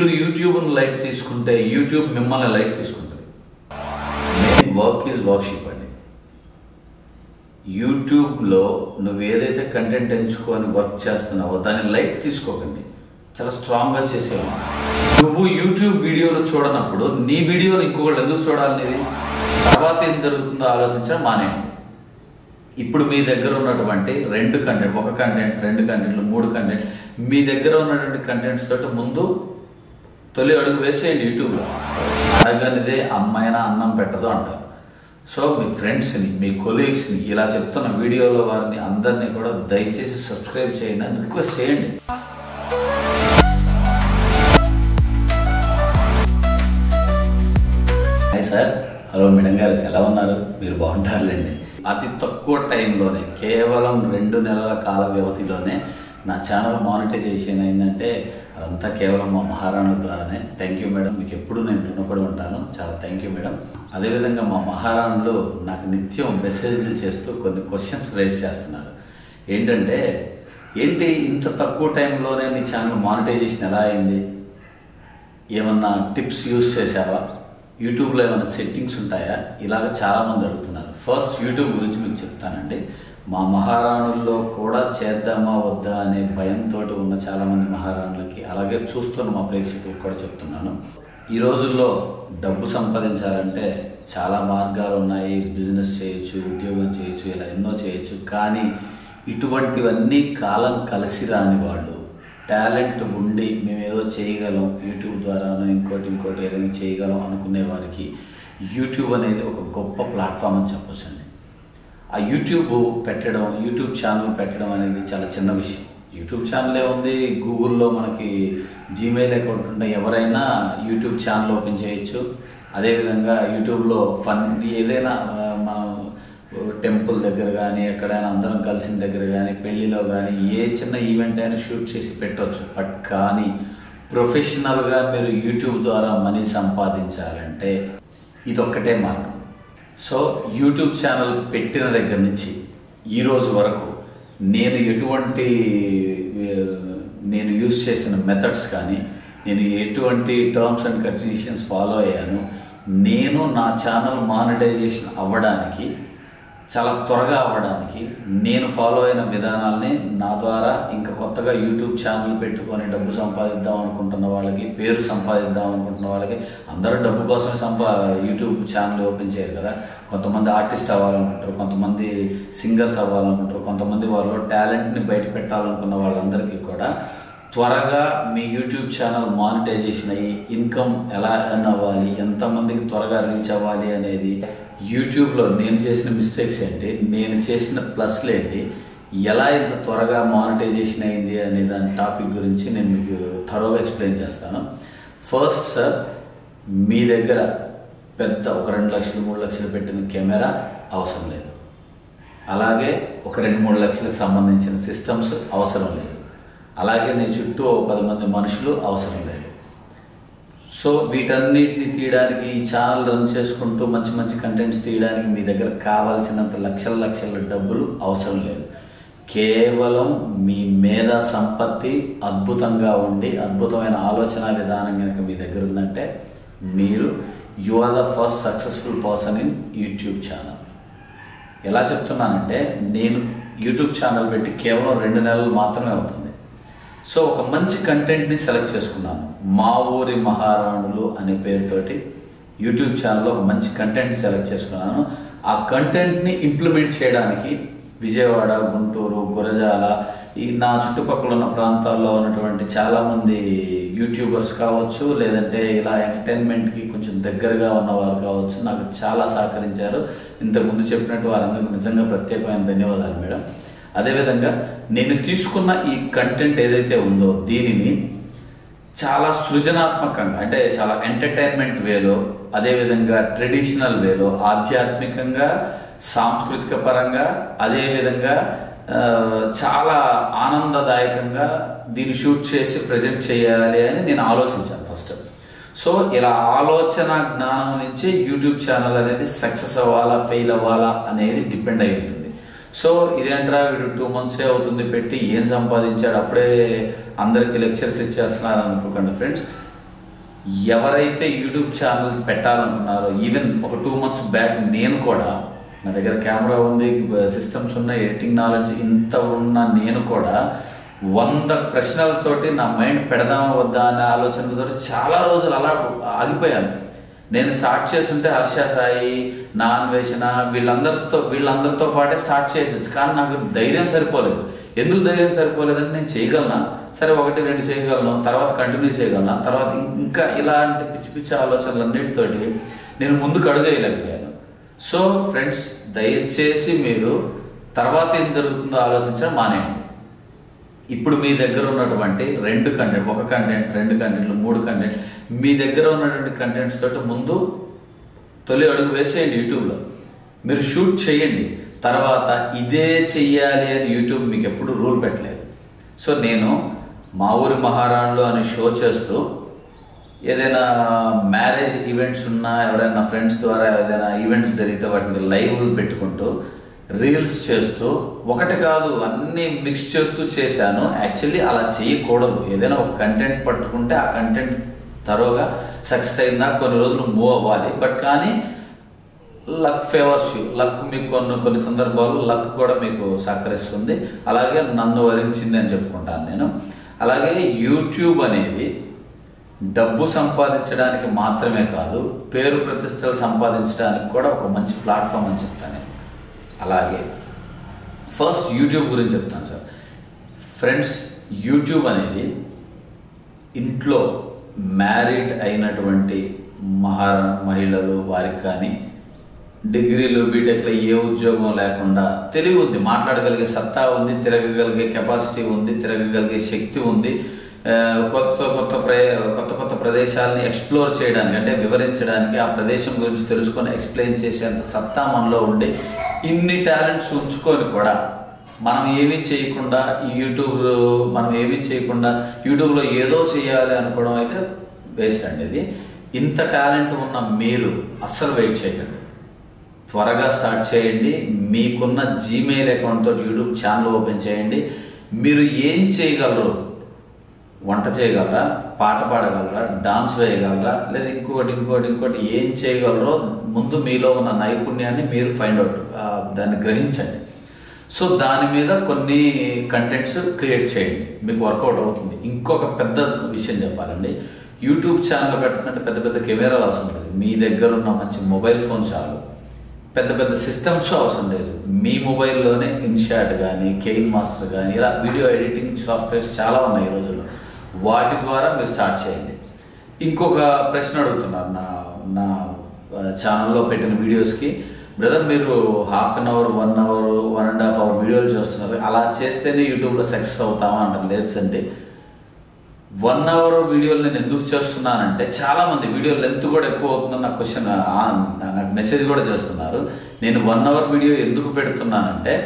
మీరు యూట్యూబ్ను లైట్ తీసుకుంటే యూట్యూబ్ మిమ్మల్ని లైట్ తీసుకుంటుంది. మెయిన్ వర్క్ ఈజ్ వర్క్షిప్ అండి. యూట్యూబ్లో నువ్వు ఏదైతే కంటెంట్ ఎంచుకొని వర్క్ చేస్తున్నావో దాన్ని లైట్ తీసుకోకండి, చాలా స్ట్రాంగ్గా చేసేవాళ్ళు. నువ్వు యూట్యూబ్ వీడియోలు చూడనప్పుడు నీ వీడియోలు ఇంకొకళ్ళు ఎందుకు చూడాలనేది తర్వాత ఏం జరుగుతుందో ఆలోచించడం మానేయండి. ఇప్పుడు మీ దగ్గర ఉన్నటువంటి రెండు కంటెంట్, ఒక కంటెంట్, రెండు కంటెంట్లు, మూడు కంటెంట్, మీ దగ్గర ఉన్నటువంటి కంటెంట్స్ తోటి ముందు తొలి అడుగు వేసేయండి. యూట్యూబ్లో అడగనిదే అమ్మాయినా అన్నం పెట్టదు అంటారు. సో మీ ఫ్రెండ్స్ని, మీ కొలీగ్స్ని ఇలా చెప్తున్న వీడియోలో వారిని అందరినీ కూడా దయచేసి సబ్స్క్రైబ్ చేయండి అని రిక్వెస్ట్ చేయండి. హాయ్ సార్, హలో మేడం గారు, ఎలా ఉన్నారు? మీరు బాగుంటారులేండి. అతి తక్కువ టైంలోనే, కేవలం 2 నెలల కాల వ్యవధిలోనే నా ఛానల్ మానిటైజేషన్ అయిందంటే అదంతా కేవలం మా మహారాణుల ద్వారానే. థ్యాంక్ యూ మేడం, మీకు ఎప్పుడు నేను రుణపడి ఉంటాను. చాలా థ్యాంక్ యూ మేడం. అదేవిధంగా మా మహారాణులు నాకు నిత్యం మెసేజ్లు చేస్తూ కొన్ని క్వశ్చన్స్ రేస్ చేస్తున్నారు. ఏంటంటే, ఏంటి ఇంత తక్కువ టైంలోనే నీ ఛానల్ మానిటైజేషన్ ఎలా అయింది? ఏమన్నా టిప్స్ యూజ్ చేసావా? యూట్యూబ్లో ఏమైనా సెట్టింగ్స్ ఉంటాయా? ఇలాగ చాలామంది అడుగుతున్నారు. ఫస్ట్ యూట్యూబ్ గురించి మీకు చెప్తానండి. మా మహారాణుల్లో కూడా చేద్దామా వద్దా అనే భయంతో ఉన్న చాలామంది మహారాణులకి, అలాగే చూస్తున్న మా ప్రేక్షకులకు కూడా చెప్తున్నాను. ఈ రోజుల్లో డబ్బు సంపాదించాలంటే చాలా మార్గాలు ఉన్నాయి. బిజినెస్ చేయొచ్చు, ఉద్యోగం చేయొచ్చు, ఇలా ఎన్నో చేయొచ్చు. కానీ ఇటువంటివన్నీ కాలం కలిసి రాని వాళ్ళు, టాలెంట్ ఉండి మేము ఏదో చేయగలం యూట్యూబ్ ద్వారానో ఇంకోటి ఏదైనా చేయగలం అనుకునే వారికి యూట్యూబ్ అనేది ఒక గొప్ప ప్లాట్ఫామ్ అని చెప్పొచ్చండి. ఆ యూట్యూబ్ పెట్టడం, యూట్యూబ్ ఛానల్ పెట్టడం అనేది చాలా చిన్న విషయం. యూట్యూబ్ ఛానలే ఉంది, గూగుల్లో మనకి జీమెయిల్ అకౌంట్ ఉంటే ఎవరైనా యూట్యూబ్ ఛానల్ ఓపెన్ చేయొచ్చు. అదేవిధంగా యూట్యూబ్లో ఫన్ ఏదైనా మనం టెంపుల్ దగ్గర కానీ, ఎక్కడైనా అందరం కలిసిన దగ్గర కానీ, పెళ్ళిలో కానీ ఏ చిన్న ఈవెంట్ అయినా షూట్ చేసి పెట్టవచ్చు. బట్ కానీ ప్రొఫెషనల్గా మీరు యూట్యూబ్ ద్వారా మనీ సంపాదించాలంటే ఇదొక్కటే మార్గం. సో యూట్యూబ్ ఛానల్ పెట్టిన దగ్గర నుంచి ఈరోజు వరకు నేను యూజ్ చేసిన మెథడ్స్ కానీ, నేను ఎటువంటి టర్మ్స్ అండ్ కండిషన్స్ ఫాలో అయ్యాను, నేను నా ఛానల్ మానిటైజేషన్ అవ్వడానికి, చాలా త్వరగా అవ్వడానికి నేను ఫాలో అయిన విధానాలని నా ద్వారా ఇంకా కొత్తగా యూట్యూబ్ ఛానల్ పెట్టుకొని డబ్బు సంపాదిద్దాం అనుకుంటున్న వాళ్ళకి, పేరు సంపాదిద్దాం అనుకుంటున్న వాళ్ళకి, అందరూ డబ్బు కోసమే యూట్యూబ్ ఛానల్ ఓపెన్ చేయరు కదా. కొంతమంది ఆర్టిస్ట్ అవ్వాలనుకుంటారు, కొంతమంది సింగర్స్ అవ్వాలనుకుంటారు, కొంతమంది వాళ్ళు టాలెంట్ని బయట పెట్టాలనుకున్న వాళ్ళందరికీ కూడా త్వరగా మీ యూట్యూబ్ ఛానల్ మానిటైజేషన్ అయ్యి ఇన్కమ్ ఎలా ఎర్న్ అవ్వాలి, ఎంతమందికి త్వరగా రీచ్ అవ్వాలి అనేది యూట్యూబ్లో నేను చేసిన మిస్టేక్స్ ఏంటి, నేను చేసిన ప్లస్లు ఏంటి, ఎలా ఇంత త్వరగా మానిటైజేషన్ అయింది అనే దాని టాపిక్ గురించి నేను మీకు థరోగా ఎక్స్ప్లెయిన్ చేస్తాను. ఫస్ట్ సార్, మీ దగ్గర పెద్ద ఒక 2 లక్షలు 3 లక్షలు పెట్టిన కెమెరా అవసరం లేదు. అలాగే ఒక 2-3 లక్షలకు సంబంధించిన సిస్టమ్స్ అవసరం లేదు. అలాగే నీ చుట్టూ 10 మంది మనుషులు అవసరం లేదు. సో వీటన్నిటిని తీయడానికి, ఈ ఛానల్ రన్ చేసుకుంటూ మంచి మంచి కంటెంట్స్ తీయడానికి మీ దగ్గర కావాల్సినంత లక్షల డబ్బులు అవసరం లేదు. కేవలం మీ మేధా సంపత్తి అద్భుతంగా ఉండి, అద్భుతమైన ఆలోచన విధానం కనుక మీ దగ్గర ఉందంటే you are the first successful person in YouTube channel. ఎలా చెప్తున్నానంటే, నేను యూట్యూబ్ ఛానల్ పెట్టి కేవలం 2 నెలలు మాత్రమే అవుతుంది. సో ఒక మంచి కంటెంట్ని సెలెక్ట్ చేసుకున్నాను. మా ఊరి మహారాణులు అనే పేరుతోటి యూట్యూబ్ ఛానల్లో ఒక మంచి కంటెంట్ని సెలెక్ట్ చేసుకున్నాను. ఆ కంటెంట్ని ఇంప్లిమెంట్ చేయడానికి విజయవాడ, గుంటూరు, గురజాల, ఈ నా చుట్టుపక్కల ఉన్న ప్రాంతాల్లో ఉన్నటువంటి చాలామంది యూట్యూబర్స్ కావచ్చు, లేదంటే ఇలా ఎంటర్టైన్మెంట్కి కొంచెం దగ్గరగా ఉన్నవారు కావచ్చు, నాకు చాలా సహకరించారు. ఇంతకుముందు చెప్పినట్టు వారందరికీ నిజంగా ప్రత్యేకమైన ధన్యవాదాలు మేడం. అదేవిధంగా నేను తీసుకున్న ఈ కంటెంట్ ఏదైతే ఉందో దీనిని చాలా సృజనాత్మకంగా, అంటే చాలా ఎంటర్టైన్మెంట్ వేలో, అదేవిధంగా ట్రెడిషనల్ వేలో, ఆధ్యాత్మికంగా, సాంస్కృతిక పరంగా, అదేవిధంగా చాలా ఆనందదాయకంగా దీన్ని షూట్ చేసి ప్రజెంట్ చేయాలి అని నేను ఆలోచించాను ఫస్ట్. సో ఇలా ఆలోచన జ్ఞానం నుంచే యూట్యూబ్ ఛానల్ అనేది సక్సెస్ అవ్వాలా, ఫెయిల్ అవ్వాలా అనేది డిపెండ్ అయి ఉంటుంది. సో ఇదేంట్రా వీడు 2 months అవుతుంది పెట్టి ఏం సంపాదించాడు, అప్పుడే అందరికీ లెక్చర్స్ ఇచ్చేస్తున్నారు అనుకోకండి ఫ్రెండ్స్. ఎవరైతే యూట్యూబ్ ఛానల్ పెట్టాలనుకున్నారో, ఈవెన్ ఒక 2 months బ్యాక్ నేను కూడా, నా దగ్గర కెమెరా ఉంది, సిస్టమ్స్ ఉన్నాయి, ఎడిటింగ్ నాలెడ్జ్ ఇంత ఉన్న నేను కూడా 100 ప్రశ్నలతోటి నా మైండ్ పెడదామా వద్దా అనే ఆలోచనలతో చాలా రోజులు అలా ఆగిపోయాను. నేను స్టార్ట్ చేస్తుంటే హర్ష సాయి, నా అన్వేషణ వీళ్ళందరితో పాటే స్టార్ట్ చేసేది. కానీ నాకు ధైర్యం సరిపోలేదు. ఎందుకు ధైర్యం సరిపోలేదంటే నేను చేయగలనా, సరే 1-2 చేయగలను, తర్వాత కంటిన్యూ చేయగలనా, తర్వాత ఇంకా ఇలాంటి పిచ్చి పిచ్చి ఆలోచనలన్నిటితోటి నేను ముందుకు అడుగేయలేకపోయాను. సో ఫ్రెండ్స్, దయచేసి మీరు తర్వాత ఏం జరుగుతుందో ఆలోచించడం మానేయండి. ఇప్పుడు మీ దగ్గర ఉన్నటువంటి 2 కంటెంట్, 1 కంటెంట్, 2 కంటెంట్లు, 3 కంటెంట్, మీ దగ్గర ఉన్నటువంటి కంటెంట్స్ తోటి ముందు తొలి అడుగు వేసేయండి. యూట్యూబ్లో మీరు షూట్ చేయండి. తర్వాత ఇదే చెయ్యాలి అని యూట్యూబ్ మీకు ఎప్పుడు రూల్ పెట్టలేదు. సో నేను మా ఊరి మహారాణులు అనే షో చేస్తూ, ఏదైనా మ్యారేజ్ ఈవెంట్స్ ఉన్నా, ఎవరైనా ఫ్రెండ్స్ ద్వారా ఏదైనా ఈవెంట్స్ జరిగితే వాటిని లైవ్లు పెట్టుకుంటూ, రీల్స్ చేస్తూ, ఒకటి కాదు అన్నీ మిక్స్ చేస్తూ చేశాను. యాక్చువల్లీ అలా చేయకూడదు. ఏదైనా ఒక కంటెంట్ పట్టుకుంటే ఆ కంటెంట్ తరోగా సక్సెస్ అయిందా కొన్ని రోజులు మూవ్ అవ్వాలి. బట్ కానీ లక్ ఫేవర్స్ యూ. లక్ మీకు కొన్ని సందర్భాల్లో లక్ కూడా మీకు సహకరిస్తుంది. అలాగే నన్ను వరించింది అని చెప్పుకుంటాను నేను. అలాగే యూట్యూబ్ అనేది డబ్బు సంపాదించడానికి మాత్రమే కాదు, పేరు ప్రతిష్టలు సంపాదించడానికి కూడా ఒక మంచి ప్లాట్ఫామ్ అని చెప్తాను నేను. అలాగే ఫస్ట్ యూట్యూబ్ గురించి చెప్తాను సార్. ఫ్రెండ్స్, యూట్యూబ్ అనేది ఇంట్లో మ్యారీడ్ అయినటువంటి మహిళలు వారికి కానీ, డిగ్రీలు బీటెక్లో ఏ ఉద్యోగం లేకుండా తెలివి ఉంది, మాట్లాడగలిగే సత్తా ఉంది, తిరగగలిగే కెపాసిటీ ఉంది, తిరగగలిగే శక్తి ఉంది, కొత్త ప్రదేశాలని ఎక్స్ప్లోర్ చేయడానికి, అంటే వివరించడానికి, ఆ ప్రదేశం గురించి తెలుసుకొని ఎక్స్ప్లెయిన్ చేసేంత సత్తా మనలో ఉండి, ఇన్ని టాలెంట్స్ ఉంచుకొని కూడా మనం ఏమీ చేయకుండా యూట్యూబ్లో ఏదో చేయాలి అనుకోవడం అయితే వేస్ట్ అండి. ఇది ఇంత టాలెంట్ ఉన్న మీరు అస్సలు వెయిట్ చేయకండి, త్వరగా స్టార్ట్ చేయండి. మీకున్న జీమెయిల్ అకౌంట్ తోటి యూట్యూబ్ ఛానల్ ఓపెన్ చేయండి. మీరు ఏం చేయగలరు? వంట చేయగలరా, పాట పాడగలరా, డాన్స్ వేయగలరా, లేదా ఇంకోటి ఏం చేయగలరో ముందు మీలో ఉన్న నైపుణ్యాన్ని మీరు ఫైండ్ అవుట్, దాన్ని గ్రహించండి. సో దాని మీద కొన్ని కంటెంట్స్ క్రియేట్ చేయండి, మీకు వర్కౌట్ అవుతుంది. ఇంకొక పెద్ద విషయం చెప్పాలండి, యూట్యూబ్ ఛానల్ పెట్టాలంటే పెద్ద పెద్ద కెమెరాలు అవసరం లేదు. మీ దగ్గర ఉన్న మంచి మొబైల్ ఫోన్ చాలు. పెద్ద పెద్ద సిస్టమ్స్ అవసరం లేదు. మీ మొబైల్లోనే ఇన్షాట్ కానీ, కెయిన్ మాస్టర్ కానీ, ఇలా వీడియో ఎడిటింగ్ సాఫ్ట్వేర్స్ చాలా ఉన్నాయి ఈ రోజుల్లో. వాటి ద్వారా మీరు స్టార్ట్ చేయండి. ఇంకొక ప్రశ్న అడుగుతున్నారు నా ఛానల్లో పెట్టిన వీడియోస్కి, బ్రదర్ మీరు 1/2 an hour, 1 hour, 1.5 hour వీడియోలు చేస్తున్నారు, అలా చేస్తేనే యూట్యూబ్లో సక్సెస్ అవుతామా అంటారు. లేదండి, 1 hour వీడియోలు నేను ఎందుకు చేస్తున్నానంటే, చాలామంది వీడియో లెంత్ కూడా ఎక్కువ అవుతుందని నాకు క్వశ్చన్, నాకు మెసేజ్ కూడా చేస్తున్నారు. నేను 1 hour వీడియో ఎందుకు పెడుతున్నానంటే,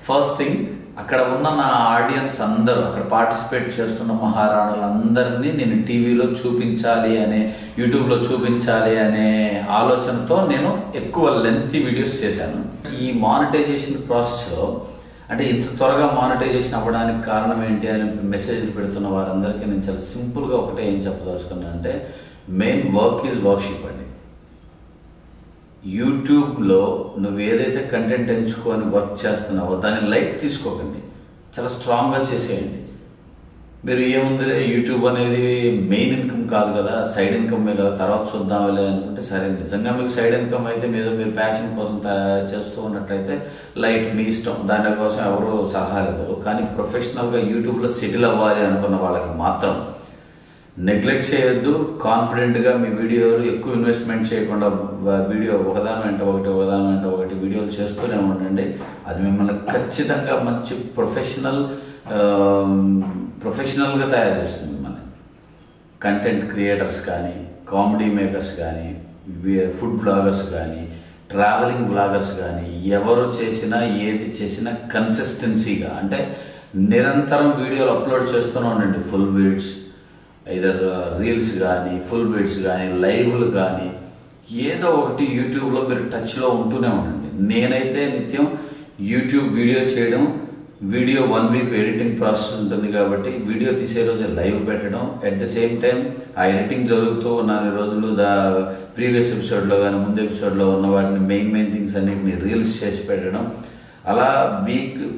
ఫస్ట్ థింగ్, అక్కడ ఉన్న నా ఆడియన్స్ అందరూ, అక్కడ పార్టిసిపేట్ చేస్తున్న మహారాణులందరినీ నేను టీవీలో చూపించాలి అనే, యూట్యూబ్లో చూపించాలి అనే ఆలోచనతో నేను ఎక్కువ లెంతీ వీడియోస్ చేశాను. ఈ మానిటైజేషన్ ప్రాసెస్లో, అంటే ఇంత త్వరగా మానిటైజేషన్ అవ్వడానికి కారణం ఏంటి అని మెసేజ్లు పెడుతున్న వారందరికీ నేను చాలా సింపుల్గా ఒకటే ఏం చెప్పదలుచుకున్నానంటే, మెయిన్ వర్క్ ఈజ్ వర్క్షిప్ అండి. యూట్యూబ్లో నువ్వు ఏదైతే కంటెంట్ ఎంచుకొని వర్క్ చేస్తున్నావో దాన్ని లైట్ తీసుకోకండి, చాలా స్ట్రాంగ్గా చేసేయండి. మీరు ఏముందిలే, యూట్యూబ్ అనేది మెయిన్ ఇన్కమ్ కాదు కదా, సైడ్ ఇన్కమే కదా, తర్వాత చూద్దాంలే అనుకుంటే సరే. నిజంగా మీకు సైడ్ ఇన్కమ్ అయితే మీరు ప్యాషన్ కోసం చేస్తూ ఉన్నట్లయితే లైట్ మీ ఇష్టం, దానికోసం ఎవరు సలహాలు ఇవ్వరు. కానీ ప్రొఫెషనల్గా యూట్యూబ్లో సెటిల్ అవ్వాలి అనుకున్న వాళ్ళకి మాత్రం నెగ్లెక్ట్ చేయొద్దు. కాన్ఫిడెంట్గా మీ వీడియోలు ఎక్కువ ఇన్వెస్ట్మెంట్ చేయకుండా వీడియో ఒకదాని వెంట ఒకటి వీడియోలు చేస్తూనే ఉండండి. అది మిమ్మల్ని ఖచ్చితంగా మంచి ప్రొఫెషనల్గా తయారు చేస్తుంది మిమ్మల్ని. కంటెంట్ క్రియేటర్స్ కానీ, కామెడీ మేకర్స్ కానీ, ఫుడ్ వ్లాగర్స్ కానీ, ట్రావెలింగ్ వ్లాగర్స్ కానీ, ఎవరు చేసినా ఏది చేసినా కన్సిస్టెన్సీగా, అంటే నిరంతరం వీడియోలు అప్లోడ్ చేస్తూనే ఉండండి. ఫుల్ వీడ్స్, ఐదర్ రీల్స్ కానీ, ఫుల్ వీడ్స్ కానీ, లైవ్లు కానీ, ఏదో ఒకటి యూట్యూబ్లో మీరు టచ్లో ఉంటూనే ఉండండి. నేనైతే నిత్యం యూట్యూబ్ వీడియో చేయడం వీడియో 1 వీక్ ఎడిటింగ్ ప్రాసెస్ ఉంటుంది కాబట్టి వీడియో తీసే రోజు లైవ్ పెట్టడం, అట్ ద సేమ్ టైం ఆ ఎడిటింగ్ జరుగుతూ ఉన్న రోజులు ప్రీవియస్ ఎపిసోడ్లో కానీ ముందు ఎపిసోడ్లో ఉన్న వాటిని మెయిన్ థింగ్స్ అన్నింటిని రీల్స్ చేసి పెట్టడం. అలా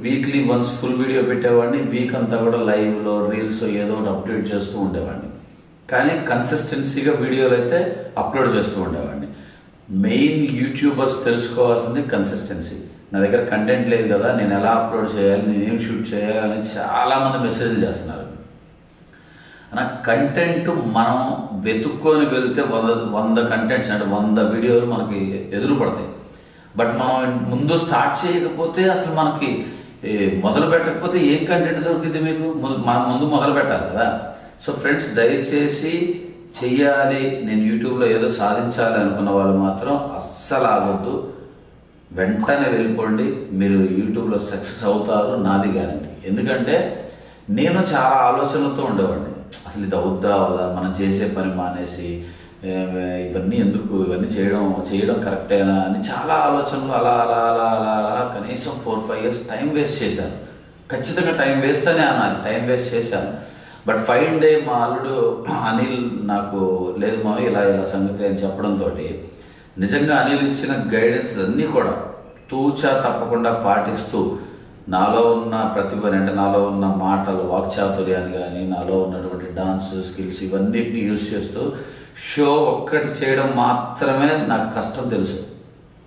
వీక్లీ వన్స్ ఫుల్ వీడియో పెట్టేవాడిని, వీక్ అంతా కూడా లైవ్లో రీల్స్ ఏదో ఒకటి అప్డేట్ చేస్తూ ఉండేవాడిని. కానీ కన్సిస్టెన్సీగా వీడియోలు అయితే అప్లోడ్ చేస్తూ ఉండేవాడిని. మెయిన్ యూట్యూబర్స్ తెలుసుకోవాల్సింది కన్సిస్టెన్సీ. నా దగ్గర కంటెంట్ లేదు కదా, నేను ఎలా అప్లోడ్ చేయాలి, నేనేం షూట్ చేయాలి అని చాలామంది మెసేజ్లు చేస్తున్నారు. నా కంటెంట్ మనం వెతుక్కొని వెళ్తే 100 కంటెంట్స్ అంటే 100 వీడియోలు మనకి ఎదురు పడతాయి. బట్ మనం ముందు స్టార్ట్ చేయకపోతే అసలు మనకి మొదలు పెట్టకపోతే ఏం కంటెంట్ దొరికింది మీకు? మనం ముందు మొదలు పెట్టాలి కదా. సో ఫ్రెండ్స్, దయచేసి చెయ్యాలి, నేను యూట్యూబ్లో ఏదో సాధించాలి అనుకున్న వాళ్ళు మాత్రం అస్సలు ఆగొద్దు, వెంటనే వెళ్ళిపోండి. మీరు యూట్యూబ్లో సక్సెస్ అవుతారు, నాది గ్యారంటీ. ఎందుకంటే నేను చాలా ఆలోచనలతో ఉండేవాడిని. అసలు ఇది అవుద్దా అవుదా, మనం చేసే పని మానేసి ఇవన్నీ ఎందుకు, ఇవన్నీ చేయడం కరెక్టేనా అని చాలా ఆలోచనలు అలా అలా అలా అలా అలా కనీసం 4-5 ఇయర్స్ టైం వేస్ట్ చేశాను. ఖచ్చితంగా టైం వేస్ట్ అనే అనాలి, టైం వేస్ట్ చేశాను. బట్ ఫైన్ డే మా అల్లుడు అనిల్ నాకు లేదు మా ఇలా సంగతి అని చెప్పడంతో నిజంగా అనిల్ ఇచ్చిన గైడెన్స్ అన్నీ కూడా తూచా తప్పకుండా పాటిస్తూ నాలో ఉన్న ప్రతిభని అంటే నాలో ఉన్న మాటలు, వాక్చాతుర్యాన్ని కానీ, నాలో ఉన్నటువంటి డాన్స్ స్కిల్స్ ఇవన్నిటిని యూజ్ చేస్తూ షో ఒక్కటి చేయడం మాత్రమే నాకు కష్టం తెలుసు.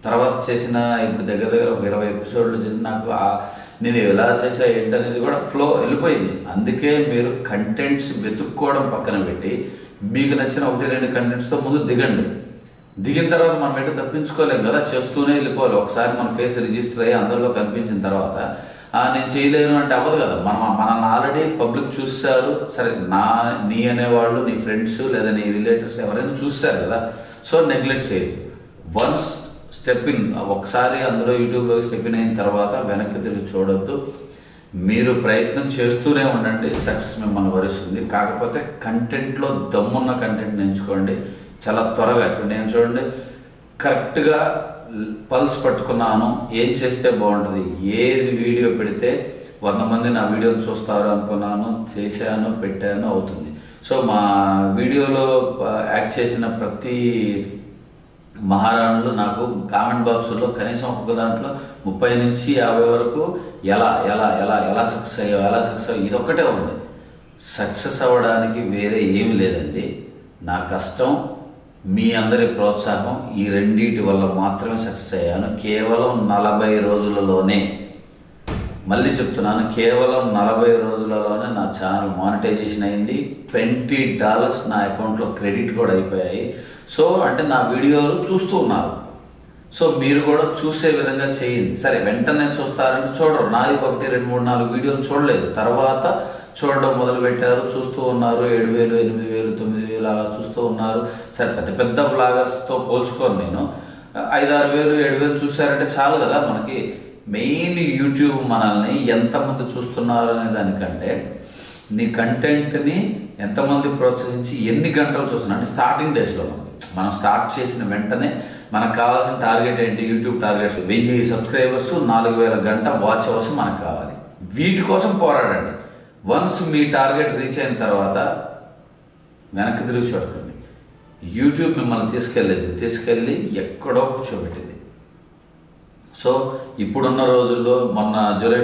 తర్వాత చేసిన ఇప్పుడు దగ్గర ఒక 20 ఎపిసోడ్లు చేసి నాకు నేను ఎలా చేసా ఏంటనేది కూడా ఫ్లో వెళ్ళిపోయింది. అందుకే మీరు కంటెంట్స్ వెతుక్కోవడం పక్కన పెట్టి మీకు నచ్చిన 1-2 కంటెంట్స్తో ముందు దిగండి. దిగిన తర్వాత మనం ఏంటో తప్పించుకోలేం కదా, చేస్తూనే వెళ్ళిపోవాలి. ఒకసారి మన ఫేస్ రిజిస్టర్ అయ్యి అందరిలో కనిపించిన తర్వాత నేను చేయలేను అంటే అవ్వదు కదా. మనల్ని ఆల్రెడీ పబ్లిక్ చూస్తారు, సరే నీ అనేవాళ్ళు, నీ ఫ్రెండ్స్ లేదా నీ రిలేటివ్స్ ఎవరైనా చూస్తారు కదా. సో నెగ్లెక్ట్ చేయదు. వన్స్ స్టెప్ ఇన్, ఒకసారి అందులో యూట్యూబ్లో స్టెప్ ఇన్ అయిన తర్వాత వెనక్కి తిరిగి చూడొద్దు. మీరు ప్రయత్నం చేస్తూనే ఉండండి, సక్సెస్ మిమ్మల్ని వరిస్తుంది. కాకపోతే కంటెంట్లో దమ్మున్న కంటెంట్ని ఎంచుకోండి చాలా త్వరగా. ఇప్పుడు నేను చూడండి, కరెక్ట్గా పల్స్ పట్టుకున్నాను, ఏం చేస్తే బాగుంటుంది, ఏది వీడియో పెడితే 100 మంది నా వీడియోని చూస్తారు అనుకున్నాను, చేశాను, పెట్టాను, అవుతుంది. సో మా వీడియోలో యాక్ట్ చేసిన ప్రతి మహారాణులు నాకు కామెంట్ బాక్సుల్లో కనీసం ఒక్కొక్క దాంట్లో 30 నుంచి 50 వరకు ఎలా సక్సెస్ అయ్యావు ఇదొక్కటే ఉంది. సక్సెస్ అవ్వడానికి వేరే ఏమి లేదండి. నా కష్టం, మీ అందరి ప్రోత్సాహం, ఈ రెండింటి వల్ల మాత్రమే సక్సెస్ అయ్యాను. కేవలం 40 రోజులలోనే, మళ్ళీ చెప్తున్నాను, కేవలం 40 రోజులలోనే నా ఛానల్ మానిటైజేషన్ అయింది. $20 నా అకౌంట్లో క్రెడిట్ కూడా అయిపోయాయి. సో అంటే నా వీడియోలు చూస్తూ ఉన్నారు. సో మీరు కూడా చూసే విధంగా చేయండి. సరే వెంటనే చూస్తారంటే చూడరు. నాది 1, 2, 3, 4 వీడియోలు చూడలేదు, తర్వాత చూడడం మొదలుపెట్టారు, చూస్తూ ఉన్నారు. 7,000, 8,000, 9,000 అలా చూస్తూ ఉన్నారు. సరే పెద్ద బ్లాగర్స్తో పోల్చుకోను నేను. 5,000, 6,000 చూసారంటే చాలు కదా మనకి. మెయిన్ యూట్యూబ్ మనల్ని ఎంతమంది చూస్తున్నారు అనే దానికంటే నీ కంటెంట్ని ఎంతమంది ప్రోత్సహించి ఎన్ని గంటలు చూస్తున్నారు అంటే స్టార్టింగ్ డేస్లో మనం స్టార్ట్ చేసిన వెంటనే మనకు కావాల్సిన టార్గెట్ ఏంటి? యూట్యూబ్ టార్గెట్ 1000 సబ్స్క్రైబర్స్, 4,000 గంట వాచ్ అవర్స్ మనకు కావాలి. వీటి కోసం పోరాడండి. వన్స్ మీ టార్గెట్ రీచ్ అయిన తర్వాత వెనక్కి తిరిగి చూడకండి. యూట్యూబ్ మిమ్మల్ని తీసుకెళ్ళి ఎక్కడో కూర్చోబెట్టింది. సో ఇప్పుడున్న రోజుల్లో మొన్న జూలై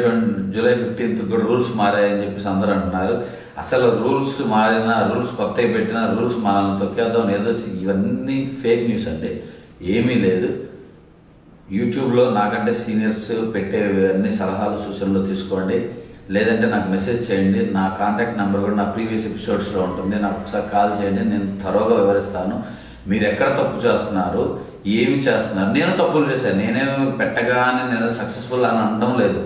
15th కూడా రూల్స్ మారాయని చెప్పేసి అందరూ అంటున్నారు. అసలు రూల్స్ మారినా, రూల్స్ కొత్తవి పెట్టినా, రూల్స్ మనల్ని తొక్కేద్దాం ఏదో, ఇవన్నీ ఫేక్ న్యూస్ అండి. ఏమీ లేదు. యూట్యూబ్లో నాకంటే సీనియర్స్ పెట్టే అన్ని సలహాలు సూచనలు తీసుకోండి. లేదంటే నాకు మెసేజ్ చేయండి. నా కాంటాక్ట్ నెంబర్ కూడా నా ప్రీవియస్ ఎపిసోడ్స్లో ఉంటుంది. నాకు ఒకసారి కాల్ చేయండి, నేను త్వరగా వివరిస్తాను. మీరు ఎక్కడ తప్పు చేస్తున్నారు, ఏమి చేస్తున్నారు. నేను తప్పులు చేశాను, నేనే పెట్టగానే నేను సక్సెస్ఫుల్ అని అనడం లేదు.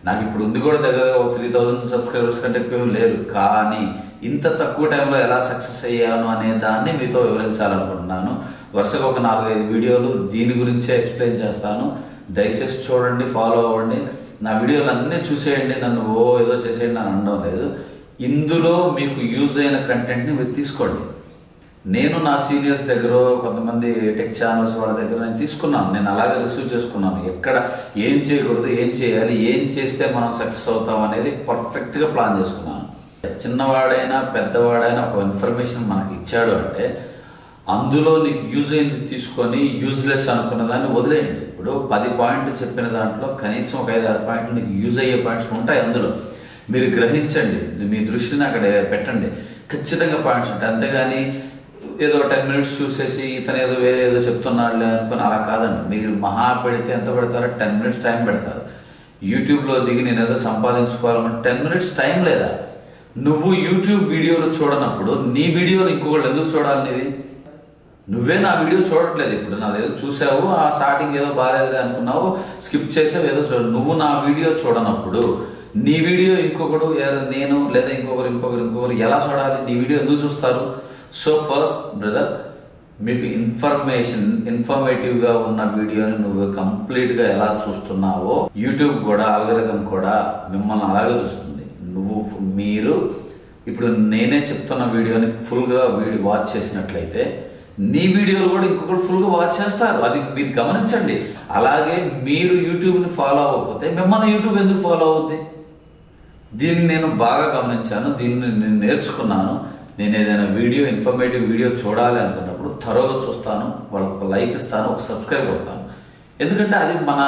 నాకు ఇప్పుడు ఉంది కూడా దగ్గర 3,000 సబ్స్క్రైబర్స్ కంటే ఎక్కువ లేరు. కానీ ఇంత తక్కువ టైంలో ఎలా సక్సెస్ అయ్యాను అనే దాన్ని మీతో వివరించాలనుకుంటున్నాను. వరుసగా ఒక 4-5 వీడియోలు దీని గురించే ఎక్స్ప్లెయిన్ చేస్తాను. దయచేసి చూడండి, ఫాలో అవ్వండి. నా వీడియోలు అన్నీ చూసేయండి, నన్ను ఏదో చేసేయండి అని అనడం లేదు. ఇందులో మీకు యూజ్ అయిన కంటెంట్ని మీరు తీసుకోండి. నేను నా సీనియర్స్ దగ్గర కొంతమంది టెక్ ఛానల్స్ వాళ్ళ దగ్గర నేను తీసుకున్నాను. నేను అలాగే రిసీవ్ చేసుకున్నాను. ఎక్కడ ఏం చేయకూడదు, ఏం చేయాలి, ఏం చేస్తే మనం సక్సెస్ అవుతాం అనేది పర్ఫెక్ట్గా ప్లాన్ చేసుకున్నాను. చిన్నవాడైనా పెద్దవాడైనా ఒక ఇన్ఫర్మేషన్ మనకి ఇచ్చాడు అంటే అందులో నీకు యూజ్ అయింది తీసుకొని యూజ్లెస్ అనుకున్న దాన్ని వదిలేయండి. ఇప్పుడు 10 పాయింట్లు చెప్పిన దాంట్లో కనీసం ఒక 5-6 పాయింట్లు నీకు యూజ్ అయ్యే పాయింట్స్ ఉంటాయి. అందులో మీరు గ్రహించండి, మీ దృష్టిని అక్కడ పెట్టండి. ఖచ్చితంగా పాయింట్స్ ఉంటాయి. అంతేగాని ఏదో 10 మినిట్స్ చూసేసి ఇతను ఏదో వేరే ఏదో చెప్తున్నాడులే అనుకుని అలా కాదండి. మీరు మహా పెడితే ఎంత పెడతారో 10 మినిట్స్ టైం పెడతారు. యూట్యూబ్లో దిగి నేను ఏదో సంపాదించుకోవాలంటే 10 మినిట్స్ టైం లేదా? నువ్వు యూట్యూబ్ వీడియోలు చూడనప్పుడు నీ వీడియోలు ఇంకొకళ్ళు ఎందుకు చూడాలి? నీది నువ్వే నా వీడియో చూడట్లేదు. ఇప్పుడు నాదేదో చూసావు, ఆ స్టార్టింగ్ ఏదో బాగాలేదు అనుకున్నావు, స్కిప్ చేసావు, ఏదో నువ్వు నా వీడియో చూడనప్పుడు నీ వీడియో ఇంకొకడు నేను లేదా ఇంకొకరు ఎలా చూడాలి? నీ వీడియో ఎందుకు చూస్తారు? సో ఫస్ట్ బ్రదర్, మీకు ఇన్ఫర్మేటివ్గా ఉన్న వీడియోని నువ్వు కంప్లీట్గా ఎలా చూస్తున్నావో యూట్యూబ్ కూడా ఆల్గరిథం కూడా మిమ్మల్ని అలాగే చూస్తుంది. మీరు ఇప్పుడు నేనే చెప్తున్న వీడియోని ఫుల్గా వాచ్ చేసినట్లయితే నీ వీడియోలు కూడా ఇంకొకరు ఫుల్గా వాచ్ చేస్తారు. అది మీరు గమనించండి. అలాగే మీరు యూట్యూబ్ని ఫాలో అవ్వకపోతే మిమ్మల్ని యూట్యూబ్ ఎందుకు ఫాలో అవుద్ది? దీన్ని నేను బాగా గమనించాను, దీన్ని నేను నేర్చుకున్నాను. నేను ఏదైనా ఇన్ఫర్మేటివ్ వీడియో చూడాలి అనుకున్నప్పుడు త్వరగా చూస్తాను, వాళ్ళకి ఒక లైక్ ఇస్తాను, ఒక సబ్స్క్రైబ్ కొడతాను. ఎందుకంటే అది మన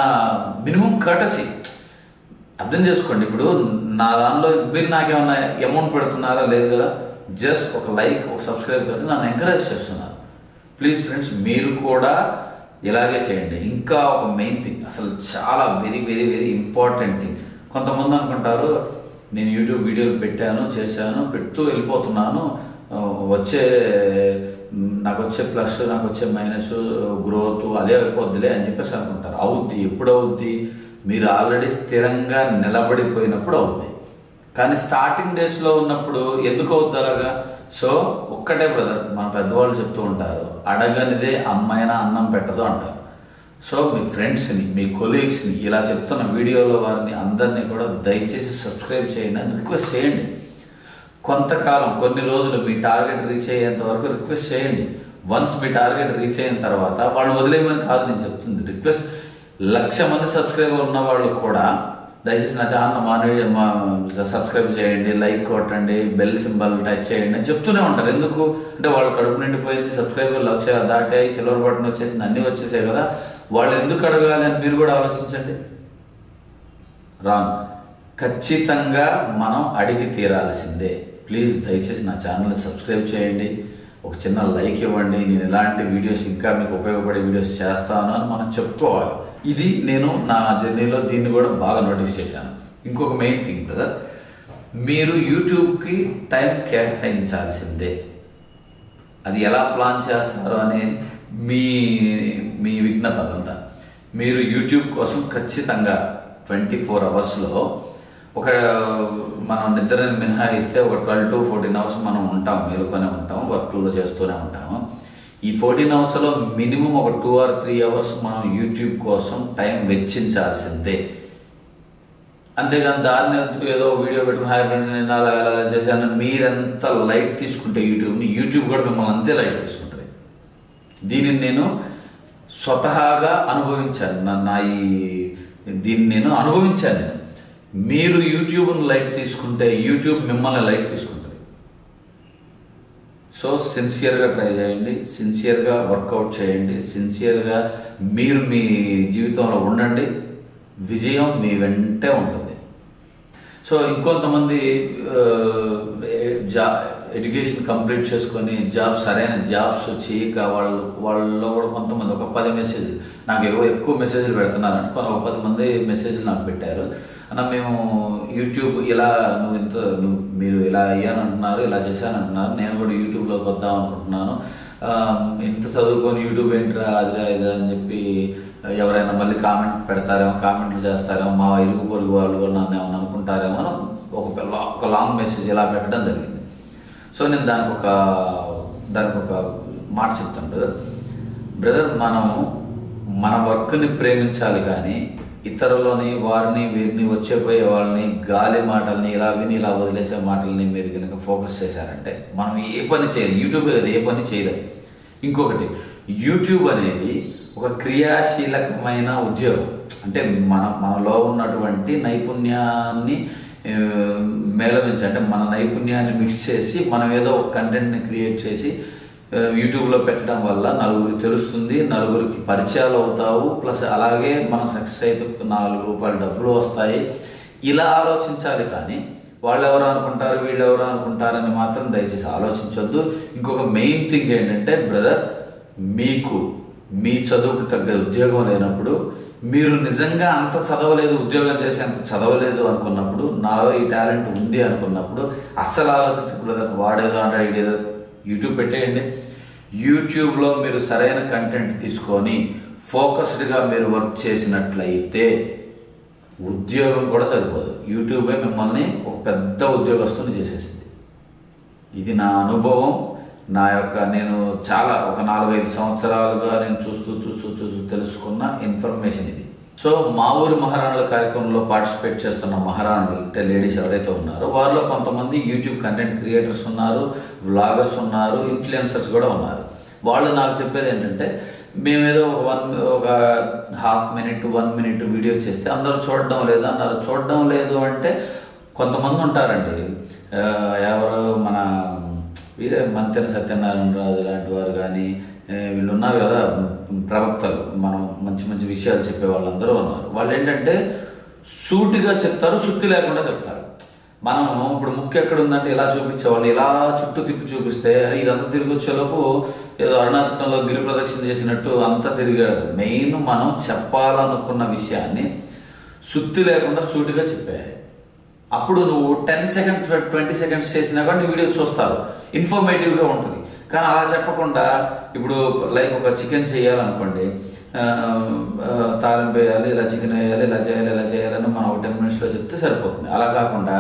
మినిమం కర్టసీ. అర్థం చేసుకోండి. ఇప్పుడు నా దానిలో మీరు నాకేమన్నా అమౌంట్ పెడుతున్నారా? లేదు కదా. జస్ట్ ఒక లైక్, ఒక సబ్స్క్రైబ్ తోటి నన్ను ఎంకరేజ్ చేస్తున్నారు. ప్లీజ్ ఫ్రెండ్స్, మీరు కూడా ఇలాగే చేయండి. ఇంకా ఒక మెయిన్ థింగ్, అసలు చాలా very very very important thing. కొంతమంది అనుకుంటారు నేను యూట్యూబ్ వీడియోలు చేశాను, పెడుతూ వెళ్ళిపోతున్నాను, నాకు వచ్చే ప్లస్, నాకు వచ్చే మైనస్, గ్రోత్ అదే అయిపోద్దిలే అని చెప్పేసి అనుకుంటారు. అవుద్ది. ఎప్పుడు అవుద్ది? మీరు ఆల్రెడీ స్థిరంగా నిలబడిపోయినప్పుడు అవుద్ది. కానీ స్టార్టింగ్ డేస్లో ఉన్నప్పుడు ఎందుకు అవుద్ది అలాగా? సో ఒక్కటే బ్రదర్, మన పెద్దవాళ్ళు చెప్తూ ఉంటారు, అడగనిదే అమ్మైనా అన్నం పెట్టదు అంటారు. సో మీ ఫ్రెండ్స్ని, మీ కొలీగ్స్ని ఇలా చెప్తున్న వీడియోలో వారిని అందరినీ కూడా దయచేసి సబ్స్క్రైబ్ చేయండి అని రిక్వెస్ట్ చేయండి. కొంతకాలం, కొన్ని రోజులు మీ టార్గెట్ రీచ్ అయ్యేంత వరకు రిక్వెస్ట్ చేయండి. వన్స్ మీ టార్గెట్ రీచ్ అయిన తర్వాత వాళ్ళు వదిలేయమని కాదు నేను చెప్తుంది. రిక్వెస్ట్ 1,00,000 మంది సబ్స్క్రైబర్ ఉన్న వాళ్ళు కూడా దయచేసి నా ఛానల్ సబ్స్క్రైబ్ చేయండి, లైక్ కొట్టండి, బెల్ సింబల్ టచ్ చేయండి అని చెప్తూనే ఉంటారు. ఎందుకు అంటే వాళ్ళు కడుపు నిండిపోయింది, సబ్స్క్రైబర్ 1,00,000 దాటాయి, సిల్వర్ బటన్ వచ్చేసింది, అన్నీ వచ్చేసాయి కదా, వాళ్ళు ఎందుకు అడగాలి అని మీరు కూడా ఆలోచించండి. రాంగ్. ఖచ్చితంగా మనం అడిగి తీరాల్సిందే. ప్లీజ్ దయచేసి నా ఛానల్ని సబ్స్క్రైబ్ చేయండి, ఒక చిన్న లైక్ ఇవ్వండి. నేను ఇలాంటి వీడియోస్ ఇంకా మీకు ఉపయోగపడే వీడియోస్ చేస్తాను అని మనం చెప్పుకోవాలి. ఇది నేను నా జర్నీలో దీన్ని కూడా బాగా నోటీస్ చేశాను. ఇంకొక మెయిన్ థింగ్ బ్రదర్, మీరు యూట్యూబ్కి టైం కేటాయించాల్సిందే. అది ఎలా ప్లాన్ చేస్తారు అనేది మీ విఘ్నత. అదంతా మీరు యూట్యూబ్ కోసం ఖచ్చితంగా 24 అవర్స్లో మనం నిద్రని మినహాయిస్తే ఒక 12 to 14 అవర్స్ మనం ఉంటాం, మేలుకొని ఉంటాం, వర్క్లో చేస్తూనే ఉంటాము. ఈ 14 అవర్స్లో మినిమం ఒక 2 or 3 అవర్స్ మనం యూట్యూబ్ కోసం టైం వెచ్చించాల్సిందే. అంతేగాని దారిని వెళ్తూ ఏదో వీడియో పెట్టుకుని హాయ్ ఫ్రెండ్స్ నేను అలా ఎలా చేశాను మీరెంత లైట్ తీసుకుంటే యూట్యూబ్ కూడా మిమ్మల్ని అంతే లైట్ తీసుకుంటుంది. దీనిని నేను స్వతహాగా అనుభవించాను. దీన్ని నేను అనుభవించాను. మీరు యూట్యూబ్ను లైట్ తీసుకుంటే యూట్యూబ్ మిమ్మల్ని లైట్ తీసుకుంటుంది. సో సిన్సియర్గా ట్రై చేయండి, సిన్సియర్గా వర్కౌట్ చేయండి, సిన్సియర్గా మీరు మీ జీవితంలో ఉండండి. విజయం మీ వెంటే ఉంటుంది. సో ఇంకొంతమంది ఎడ్యుకేషన్ కంప్లీట్ చేసుకొని సరైన జాబ్స్ చేయక వాళ్ళలో కూడా కొంతమంది ఒక 10 మెసేజ్లు నాకు ఎక్కువ మెసేజ్లు పెడుతున్నారని ఒక 10 మంది మెసేజ్లు నాకు పెట్టారు. అన్న మేము యూట్యూబ్ ఇలా మీరు ఇలా అయ్యానంటున్నారు, ఇలా చేశానంటున్నారు, నేను కూడా యూట్యూబ్లోకి వద్దాం అనుకుంటున్నాను, ఇంత చదువుకొని యూట్యూబ్ ఏంట్రా అదిరా ఇదిరా అని చెప్పి ఎవరైనా మళ్ళీ కామెంట్లు చేస్తారేమో, మా ఇరుగు పొరుగు వాళ్ళు కూడా నన్ను ఏమన్నా అనుకుంటారేమో అని ఒక లాంగ్ మెసేజ్ ఇలా పెట్టడం జరిగింది. సో నేను దానికి ఒక మాట చెప్తాను బ్రదర్. మనం మన వర్క్ని ప్రేమించాలి కానీ ఇతరులని వారిని వీరిని వచ్చేపోయే వాళ్ళని గాలి మాటల్ని ఇలా విని ఇలా వదిలేసే మాటల్ని మీరు కనుక ఫోకస్ చేశారంటే మనం ఏ పని చేయాలి, యూట్యూబ్ కదా ఏ పని చేయలేం. ఇంకొకటి, యూట్యూబ్ అనేది ఒక క్రియాశీలకమైన ఉద్యోగం. అంటే మనలో ఉన్నటువంటి నైపుణ్యాన్ని మేళవించి, అంటే మన నైపుణ్యాన్ని మిక్స్ చేసి మనం ఏదో ఒక కంటెంట్ని క్రియేట్ చేసి యూట్యూబ్లో పెట్టడం వల్ల నలుగురికి తెలుస్తుంది, నలుగురికి పరిచయాలు అవుతావు, ప్లస్ అలాగే మనం సక్సెస్ అయితే 4 రూపాయలు డబ్బులు వస్తాయి. ఇలా ఆలోచించాలి కానీ వాళ్ళు ఎవరు అనుకుంటారు వీళ్ళు ఎవరు అనుకుంటారని మాత్రం దయచేసి ఆలోచించొద్దు. ఇంకొక మెయిన్ థింగ్ ఏంటంటే బ్రదర్, మీకు మీ చదువుకు తగ్గ ఉద్యోగం లేనప్పుడు, మీరు నిజంగా అంత చదవలేదు, ఉద్యోగం చేసి అంత చదవలేదు అనుకున్నప్పుడు, నాలో ఈ టాలెంట్ ఉంది అనుకున్నప్పుడు అస్సలు ఆలోచించకు బ్రదర్. వాడేదో అంటాడు ఇదేదో, యూట్యూబ్ పెట్టేయండి. యూట్యూబ్లో మీరు సరైన కంటెంట్ తీసుకొని ఫోకస్డ్గా మీరు వర్క్ చేసినట్లయితే ఉద్యోగం కూడా సరిపోదు, యూట్యూబే మిమ్మల్ని ఒక పెద్ద ఉద్యోగస్తుని చేసేసింది. ఇది నా అనుభవం, నేను చాలా ఒక 4-5 సంవత్సరాలుగా నేను చూస్తూ తెలుసుకున్న ఇన్ఫర్మేషన్ ఇది. సో మా ఊరి మహారాణుల కార్యక్రమంలో పార్టిసిపేట్ చేస్తున్న మహారాణులు అంటే లేడీస్ ఎవరైతే ఉన్నారో వారిలో కొంతమంది యూట్యూబ్ కంటెంట్ క్రియేటర్స్ ఉన్నారు, వ్లాగర్స్ ఉన్నారు, ఇన్ఫ్లుయెన్సర్స్ కూడా ఉన్నారు. వాళ్ళు నాకు చెప్పేది ఏంటంటే, మేమేదో ఒక ½ మినిట్ 1 మినిట్ వీడియో చేస్తే అందరూ చూడడం లేదు అన్నారు. చూడడం లేదు అంటే కొంతమంది ఉంటారండి, ఎవరు మన వీరే మంతెన సత్యనారాయణ రాజు లాంటి వారు కానీ వీళ్ళు ఉన్నారు కదా ప్రవక్తలు, మనం మంచి మంచి విషయాలు చెప్పే వాళ్ళందరూ ఉన్నారు. వాళ్ళు ఏంటంటే సూటిగా చెప్తారు, సుత్తి లేకుండా చెప్తారు. మనం ఇప్పుడు ముక్కు ఎక్కడ ఉందంటే ఇలా చూపించేవాళ్ళు, ఇలా చుట్టూ తిప్పి చూపిస్తే ఇదంతా తిరిగి వచ్చేలోపు ఏదో అరుణాచలంలో గిరి ప్రదక్షిణ చేసినట్టు అంతా తిరిగాడు. మెయిన్ మనం చెప్పాలనుకున్న విషయాన్ని సుత్తి లేకుండా సూటిగా చెప్పేయాలి. అప్పుడు నువ్వు 10 సెకండ్స్ 20 సెకండ్స్ చేసినా కూడా నీ వీడియో చూస్తారు, ఇన్ఫర్మేటివ్గా ఉంటుంది. కానీ అలా చెప్పకుండా, ఇప్పుడు లైక్ ఒక చికెన్ చేయాలనుకోండి, తాలింపు వేయాలి, ఇలా చికెన్ వేయాలి, ఇలా చేయాలని మనం ఒక 10 మినిట్స్లో చెప్తే సరిపోతుంది. అలా కాకుండా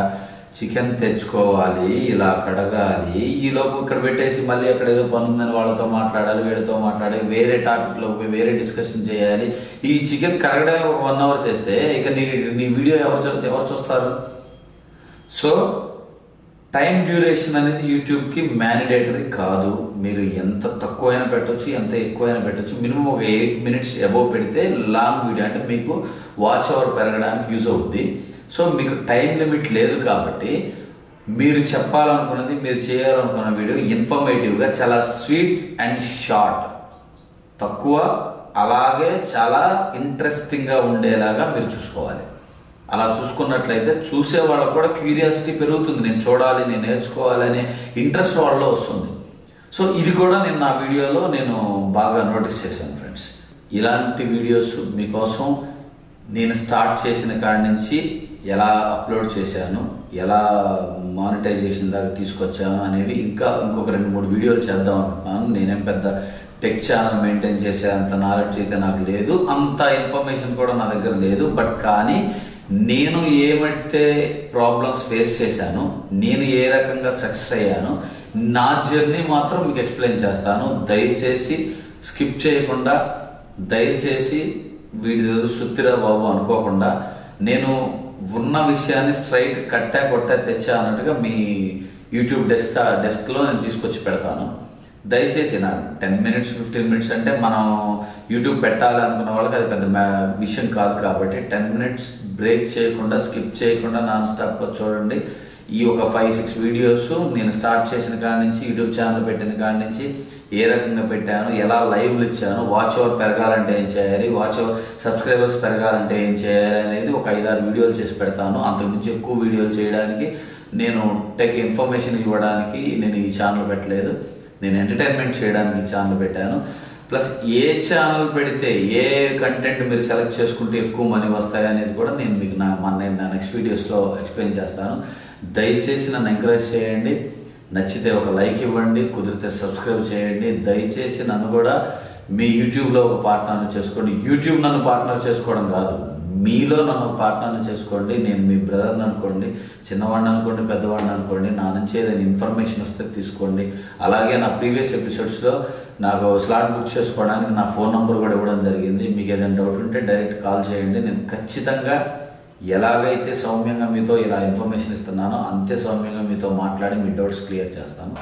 చికెన్ తెచ్చుకోవాలి, ఇలా కడగాలి, ఈలోపు ఇక్కడ పెట్టేసి మళ్ళీ అక్కడ ఏదో పని ఉందని వాళ్ళతో మాట్లాడాలి, వీళ్ళతో మాట్లాడాలి, వేరే టాపిక్లో పోయి వేరే డిస్కషన్ చేయాలి. ఈ చికెన్ కడగడమే ఒక 1 అవర్ చేస్తే ఇక నీ వీడియో ఎవరు చూస్తారు? సో టైం డ్యూరేషన్ అనేది యూట్యూబ్కి మ్యాండేటరీ కాదు. మీరు ఎంత తక్కువైనా పెట్టవచ్చు, ఎంత ఎక్కువైనా పెట్టవచ్చు. మినిమం ఒక 8 మినిట్స్ అబోవ్ పెడితే లాంగ్ వీడియో అంటే మీకు వాచ్ అవర్ పెరగడానికి యూజ్ అవుతుంది. సో మీకు టైం లిమిట్ లేదు కాబట్టి మీరు చెప్పాలనుకున్నది, మీరు చేయాలనుకున్న వీడియో ఇన్ఫర్మేటివ్గా చాలా స్వీట్ అండ్ షార్ట్, తక్కువ, అలాగే చాలా ఇంట్రెస్టింగ్గా ఉండేలాగా మీరు చూసుకోవాలి. అలా చూసుకున్నట్లయితే చూసే వాళ్ళకు కూడా క్యూరియాసిటీ పెరుగుతుంది, నేను చూడాలి, నేను నేర్చుకోవాలి అనే ఇంట్రెస్ట్ వాళ్ళలో వస్తుంది. సో ఇది కూడా నేను నా వీడియోలో నేను బాగా నోటీస్ చేశాను ఫ్రెండ్స్. ఇలాంటి వీడియోస్ మీకోసం నేను స్టార్ట్ చేసిన కాడి నుంచి ఎలా అప్లోడ్ చేశాను, ఎలా మానిటైజేషన్ దాకా తీసుకొచ్చాను అనేవి ఇంకొక 2-3 వీడియోలు చేద్దాం అనుకుంటున్నాను. నేనేం పెద్ద టెక్ ఛానల్ మెయింటైన్ చేసే అంత నాలెడ్జ్ అయితే నాకు లేదు, అంత ఇన్ఫర్మేషన్ కూడా నా దగ్గర లేదు. బట్ కానీ నేను ఏమైతే ప్రాబ్లమ్స్ ఫేస్ చేశానో, నేను ఏ రకంగా సక్సెస్ అయ్యానో, నా జర్నీ మాత్రం మీకు ఎక్స్ప్లెయిన్ చేస్తాను. దయచేసి స్కిప్ చేయకుండా, దయచేసి వీడియో సుత్తిరా బాబు అనుకోకుండా, నేను ఉన్న విషయాన్ని స్ట్రైట్ కట్టా కొట్టా తెచ్చా అన్నట్టుగా మీ యూట్యూబ్ డెస్క్లో నేను తీసుకొచ్చి పెడతాను. దయచేసి నా 10 మినిట్స్ 15 మినిట్స్ అంటే మనం యూట్యూబ్ పెట్టాలి అనుకున్న వాళ్ళకి అది పెద్ద విషయం కాదు. కాబట్టి 10 మినిట్స్ బ్రేక్ చేయకుండా, స్కిప్ చేయకుండా నాన్ స్టాప్గా చూడండి. ఈ ఒక 5-6 వీడియోస్ నేను స్టార్ట్ చేసిన కాడి నుంచి, యూట్యూబ్ ఛానల్ పెట్టిన కాడి నుంచి ఏ రకంగా పెట్టాను, ఎలా లైవ్లు ఇచ్చాను, వాచ్ అవర్ పెరగాలంటే ఏం చేయాలి, వాచ్ అవర్ సబ్స్క్రైబర్స్ పెరగాలంటే ఏం చేయాలి అనేది ఒక 5-6 వీడియోలు చేసి పెడతాను. అంతకుమించి ఎక్కువ వీడియోలు చేయడానికి, నేను టెక్ ఇన్ఫర్మేషన్ ఇవ్వడానికి నేను ఈ ఛానల్ పెట్టలేదు. నేను ఎంటర్టైన్మెంట్ చేయడానికి ఈ ఛానల్ పెట్టాను. ప్లస్ ఏ ఛానల్ పెడితే ఏ కంటెంట్ మీరు సెలెక్ట్ చేసుకుంటే ఎక్కువ మనీ వస్తాయి అనేది కూడా నేను మీకు నా నెక్స్ట్ వీడియోస్లో ఎక్స్ప్లెయిన్ చేస్తాను. దయచేసి నన్ను ఎంకరేజ్ చేయండి, నచ్చితే ఒక లైక్ ఇవ్వండి, కుదిరితే సబ్స్క్రైబ్ చేయండి. దయచేసి నన్ను కూడా మీ యూట్యూబ్లో ఒక పార్ట్నర్ని చేసుకోండి. యూట్యూబ్ నన్ను పార్ట్నర్ చేసుకోవడం కాదు, మీలో నన్ను పార్ట్నర్ని చేసుకోండి. నేను మీ బ్రదర్ని అనుకోండి, చిన్నవాడిని అనుకోండి, పెద్దవాడిని అనుకోండి, నా నుంచి ఏదైనా ఇన్ఫర్మేషన్ వస్తే తీసుకోండి. అలాగే నా ప్రీవియస్ ఎపిసోడ్స్లో నాకు స్లాట్ బుక్ చేసుకోవడానికి నా ఫోన్ నెంబర్ కూడా ఇవ్వడం జరిగింది. మీకు ఏదైనా డౌట్ ఉంటే డైరెక్ట్ కాల్ చేయండి. నేను ఖచ్చితంగా ఎలాగైతే సౌమ్యంగా మీతో ఇలా ఇన్ఫర్మేషన్ ఇస్తున్నానో అంతే సౌమ్యంగా మీతో మాట్లాడి మీ డౌట్స్ క్లియర్ చేస్తాను.